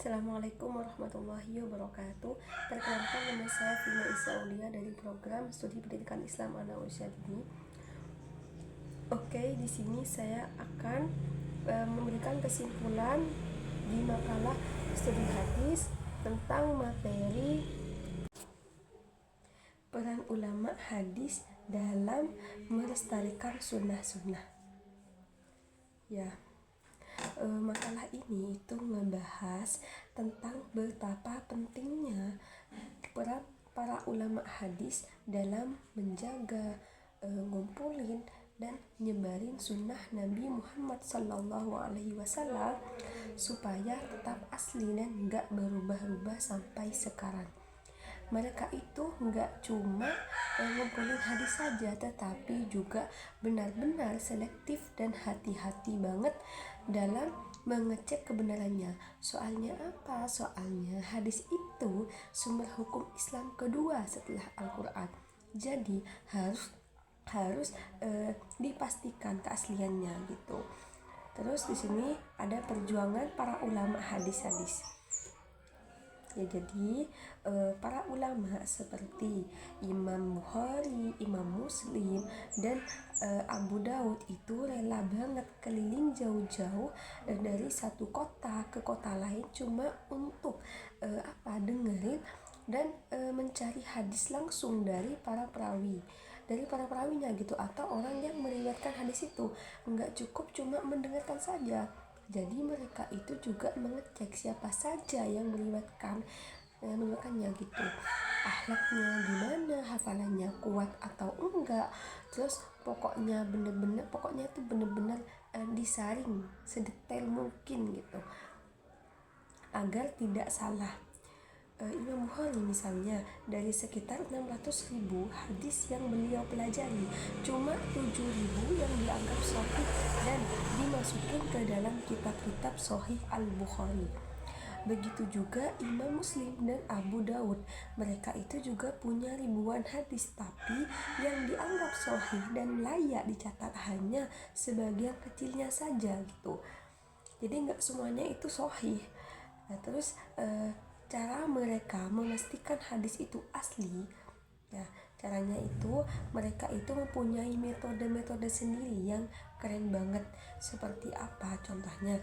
Assalamualaikum warahmatullahi wabarakatuh. Perkenalkan, nama saya Vina Isaulia dari program Studi Pendidikan Islam Ana Usia Dini. Oke, di sini saya akan memberikan kesimpulan di makalah studi hadis tentang materi peran ulama hadis dalam melestarikan sunnah-sunnah. Makalah ini itu membahas tentang betapa pentingnya peran para ulama hadis dalam menjaga, ngumpulin dan nyebarin sunnah Nabi Muhammad SAW supaya tetap asli dan gak berubah-ubah sampai sekarang. Mereka itu gak cuma ngumpulin hadis saja, tetapi juga benar-benar selektif dan hati-hati banget dalam mengecek kebenarannya. Soalnya apa? Soalnya hadis itu sumber hukum Islam kedua setelah Al-Quran. Jadi harus dipastikan keasliannya gitu. Terus di sini ada perjuangan para ulama hadis-hadis. Jadi para ulama seperti Imam Bukhari, Imam Muslim, dan Abu Daud itu rela banget keliling jauh-jauh dari satu kota ke kota lain cuma untuk dengerin dan mencari hadis langsung dari para perawinya gitu, atau orang yang meriwayatkan hadis itu. Nggak cukup cuma mendengarkan saja. Jadi mereka itu juga mengecek siapa saja yang meriwayatkannya gitu, akhlaknya gimana, hafalannya kuat atau enggak. Terus pokoknya itu bener-bener disaring sedetail mungkin gitu agar tidak salah. Imam Bukhari misalnya, dari sekitar 600.000 hadis yang beliau pelajari, cuma 7.000 yang dianggap sahih dan dimasukin ke dalam kitab-kitab Sahih Al-Bukhari. Begitu juga Imam Muslim dan Abu Daud, mereka itu juga punya ribuan hadis, tapi yang dianggap sahih dan layak dicatat hanya sebagian kecilnya saja gitu. Jadi nggak semuanya itu sahih. Terus cara mereka memastikan hadis itu asli, caranya itu mereka itu mempunyai metode-metode sendiri yang keren banget. Seperti apa contohnya?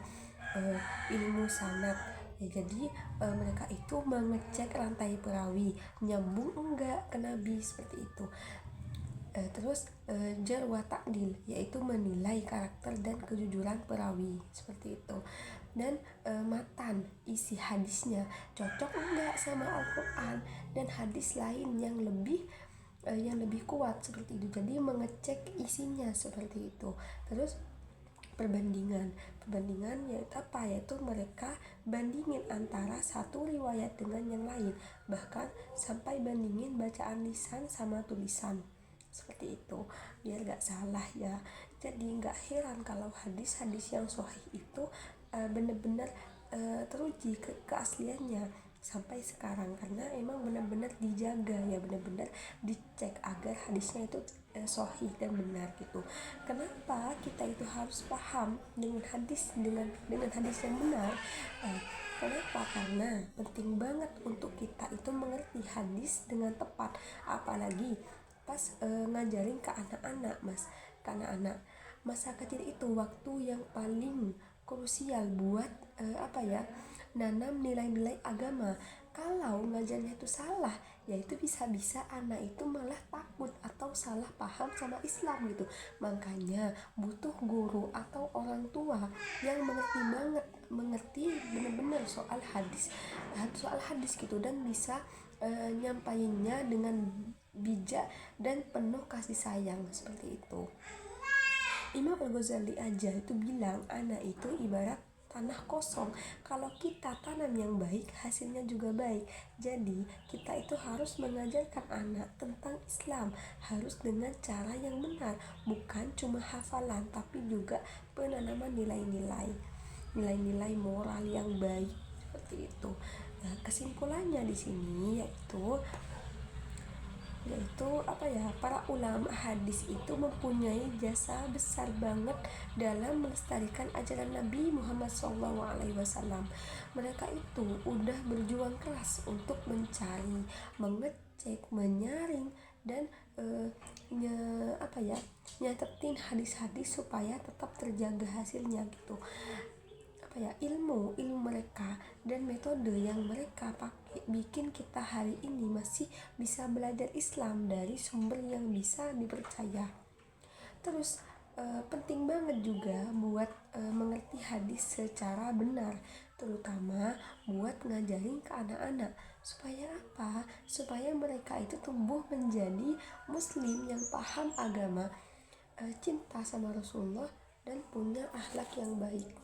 Ilmu sanad. Jadi mereka itu mengecek rantai perawi, nyambung enggak ke Nabi, seperti itu. Terus jar wa ta'dil, yaitu menilai karakter dan kejujuran perawi, seperti itu. Dan matan, isi hadisnya cocok enggak sama Al-Quran dan hadis lain yang lebih kuat, seperti itu. Jadi mengecek isinya seperti itu. Terus perbandingan yaitu apa? Yaitu mereka bandingin antara satu riwayat dengan yang lain, bahkan sampai bandingin bacaan lisan sama tulisan, seperti itu, biar gak salah ya. Jadi gak heran kalau hadis-hadis yang sahih itu benar-benar teruji keasliannya sampai sekarang, karena emang benar-benar dijaga ya, benar-benar dicek agar hadisnya itu sahih dan benar gitu. Kenapa kita itu harus paham dengan hadis yang benar? Kenapa? Karena penting banget untuk kita itu mengerti hadis dengan tepat, apalagi pas ngajarin ke anak-anak, masa kecil itu waktu yang paling krusial buat nanam nilai-nilai agama. Kalau ngajarnya itu salah, ya itu bisa-bisa anak itu malah takut atau salah paham sama Islam gitu. Makanya butuh guru atau orang tua yang mengerti benar-benar soal hadis gitu, dan bisa nyampainnya dengan bijak dan penuh kasih sayang, seperti itu. Imam Al-Ghazali aja itu bilang, anak itu ibarat tanah kosong. Kalau kita tanam yang baik, hasilnya juga baik. Jadi kita itu harus mengajarkan anak tentang Islam, harus dengan cara yang benar, bukan cuma hafalan, tapi juga penanaman nilai-nilai moral yang baik, seperti itu. Nah, kesimpulannya di sini yaitu yaitu para ulama hadis itu mempunyai jasa besar banget dalam melestarikan ajaran Nabi Muhammad SAW. Mereka itu udah berjuang keras untuk mencari, mengecek, menyaring dan nye, nyatetin hadis-hadis supaya tetap terjaga hasilnya gitu. Ilmu mereka dan metode yang mereka pakai bikin kita hari ini masih bisa belajar Islam dari sumber yang bisa dipercaya. Terus penting banget juga buat mengerti hadis secara benar, terutama buat ngajarin ke anak-anak. Supaya apa? Supaya mereka itu tumbuh menjadi muslim yang paham agama, cinta sama Rasulullah dan punya akhlak yang baik.